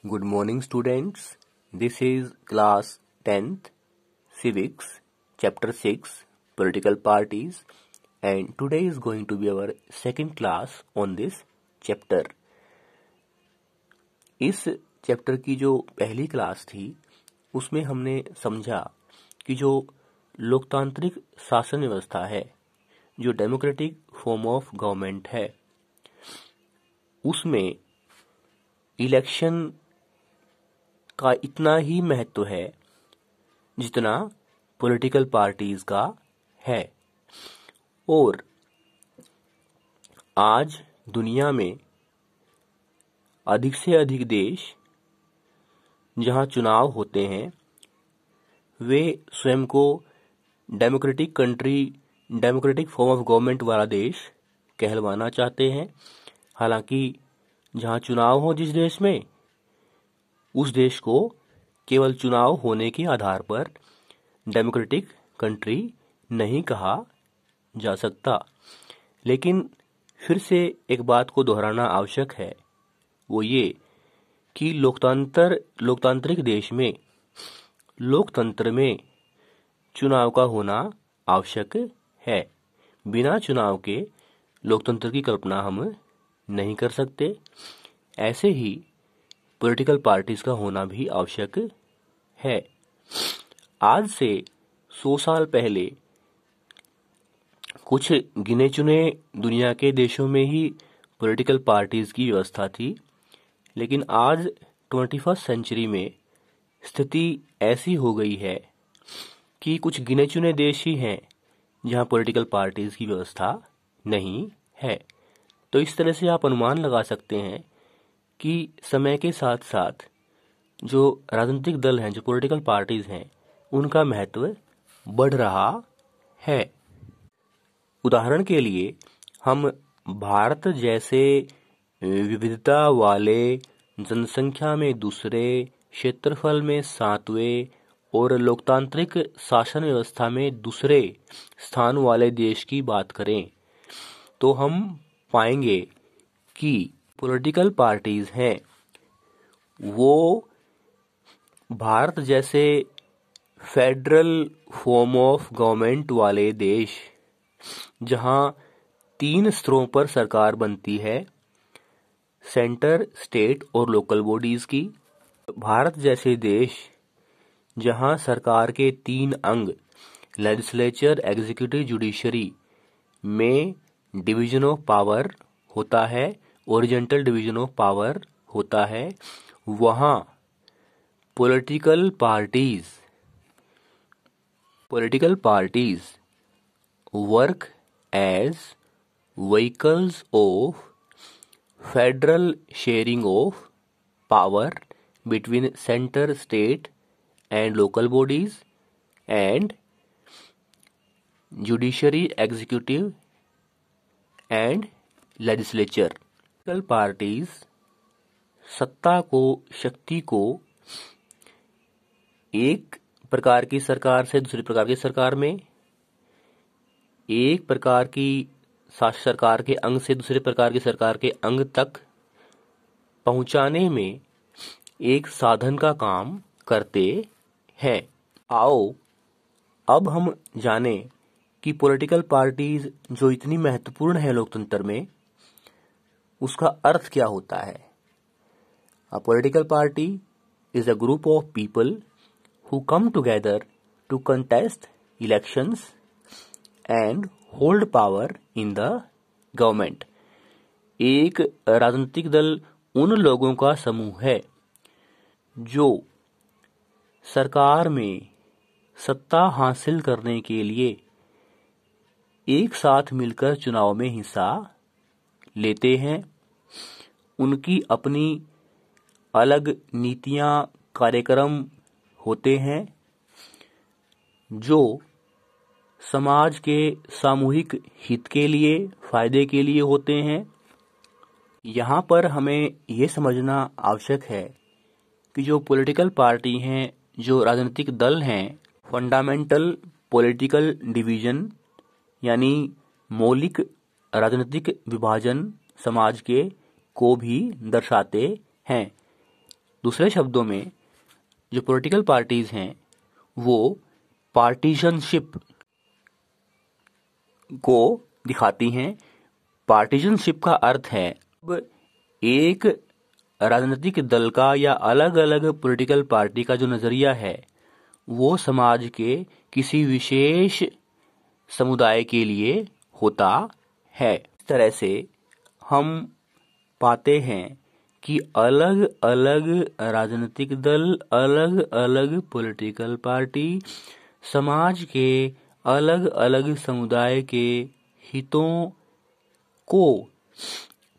Good morning, students. This is class 10th, Civics, chapter 6, Political Parties, and today is going to be our second class on this chapter. इस chapter की जो पहली class थी उसमें हमने समझा कि जो लोकतांत्रिक शासन व्यवस्था है, जो डेमोक्रेटिक फॉर्म ऑफ गवर्नमेंट है, उसमें इलेक्शन का इतना ही महत्व है जितना पॉलिटिकल पार्टीज का है। और आज दुनिया में अधिक से अधिक देश जहां चुनाव होते हैं वे स्वयं को democratic country, democratic form of government वाला देश कहलवाना चाहते हैं। हालांकि जहां चुनाव हो जिस देश में, उस देश को केवल चुनाव होने के आधार पर डेमोक्रेटिक कंट्री नहीं कहा जा सकता। लेकिन फिर से एक बात को दोहराना आवश्यक है, वो ये कि लोकतांत्रिक देश में, लोकतंत्र में चुनाव का होना आवश्यक है। बिना चुनाव के लोकतंत्र की कल्पना हम नहीं कर सकते। ऐसे ही पॉलिटिकल पार्टीज का होना भी आवश्यक है। आज से 100 साल पहले कुछ गिने चुने दुनिया के देशों में ही पॉलिटिकल पार्टीज की व्यवस्था थी, लेकिन आज 21st सेंचुरी में स्थिति ऐसी हो गई है कि कुछ गिने चुने देश ही हैं जहां पॉलिटिकल पार्टीज की व्यवस्था नहीं है। तो इस तरह से आप अनुमान लगा सकते हैं कि समय के साथ साथ जो राजनीतिक दल हैं, जो पॉलिटिकल पार्टीज हैं, उनका महत्व बढ़ रहा है। उदाहरण के लिए हम भारत जैसे विविधता वाले, जनसंख्या में दूसरे, क्षेत्रफल में 7वें और लोकतांत्रिक शासन व्यवस्था में दूसरे स्थान वाले देश की बात करें तो हम पाएंगे कि पॉलिटिकल पार्टीज हैं वो भारत जैसे फेडरल फॉर्म ऑफ गवर्नमेंट वाले देश, जहां 3 स्तरों पर सरकार बनती है, सेंटर, स्टेट और लोकल बॉडीज की। भारत जैसे देश जहां सरकार के 3 अंग, लेजिस्लेचर, एग्जीक्यूटिव, जुडिशरी में डिवीजन ऑफ पावर होता है, ओरिजेंटल डिवीजन ऑफ पावर होता है, वहां political parties work as vehicles of federal sharing of power between centre, state and local bodies and judiciary, executive and legislature. Political parties सत्ता को, शक्ति को एक प्रकार की सरकार से दूसरी प्रकार की सरकार में, एक प्रकार की सरकार के अंग से दूसरे प्रकार की सरकार के अंग तक पहुंचाने में एक साधन का काम करते हैं। आओ अब हम जानें कि पॉलिटिकल पार्टीज जो इतनी महत्वपूर्ण है लोकतंत्र में, उसका अर्थ क्या होता है। A political party is a group of people who come together to contest elections and hold power in the government. एक राजनीतिक दल उन लोगों का समूह है जो सरकार में सत्ता हासिल करने के लिए एक साथ मिलकर चुनाव में हिस्सा लेते हैं। उनकी अपनी अलग नीतियां, कार्यक्रम होते हैं जो समाज के सामूहिक हित के लिए, फायदे के लिए होते हैं। यहाँ पर हमें ये समझना आवश्यक है कि जो पॉलिटिकल पार्टी हैं, जो राजनीतिक दल हैं, फंडामेंटल पॉलिटिकल डिवीजन यानी मौलिक राजनीतिक विभाजन समाज के को भी दर्शाते हैं। दूसरे शब्दों में जो पॉलिटिकल पार्टीज हैं वो पार्टीशनशिप को दिखाती हैं। पार्टीशनशिप का अर्थ है अब एक राजनीतिक दल का या अलग अलग पॉलिटिकल पार्टी का जो नजरिया है वो समाज के किसी विशेष समुदाय के लिए होता है। इस तरह से हम पाते हैं कि अलग अलग राजनीतिक दल, अलग अलग पॉलिटिकल पार्टी समाज के अलग अलग समुदाय के हितों को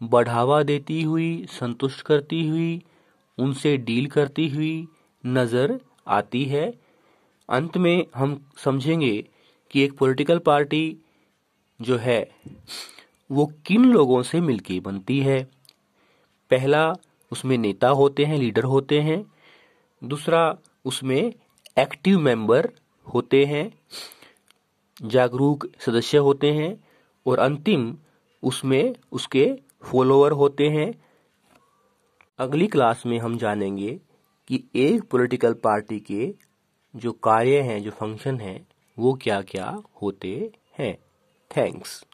बढ़ावा देती हुई, संतुष्ट करती हुई, उनसे डील करती हुई नजर आती है। अंत में हम समझेंगे कि एक पॉलिटिकल पार्टी जो है वो किन लोगों से मिलकर बनती है। पहला, उसमें नेता होते हैं, लीडर होते हैं। दूसरा, उसमें एक्टिव मेंबर होते हैं, जागरूक सदस्य होते हैं। और अंतिम, उसमें उसके फॉलोअर होते हैं। अगली क्लास में हम जानेंगे कि एक पॉलिटिकल पार्टी के जो कार्य हैं, जो फंक्शन हैं, वो क्या क्या होते हैं। थैंक्स।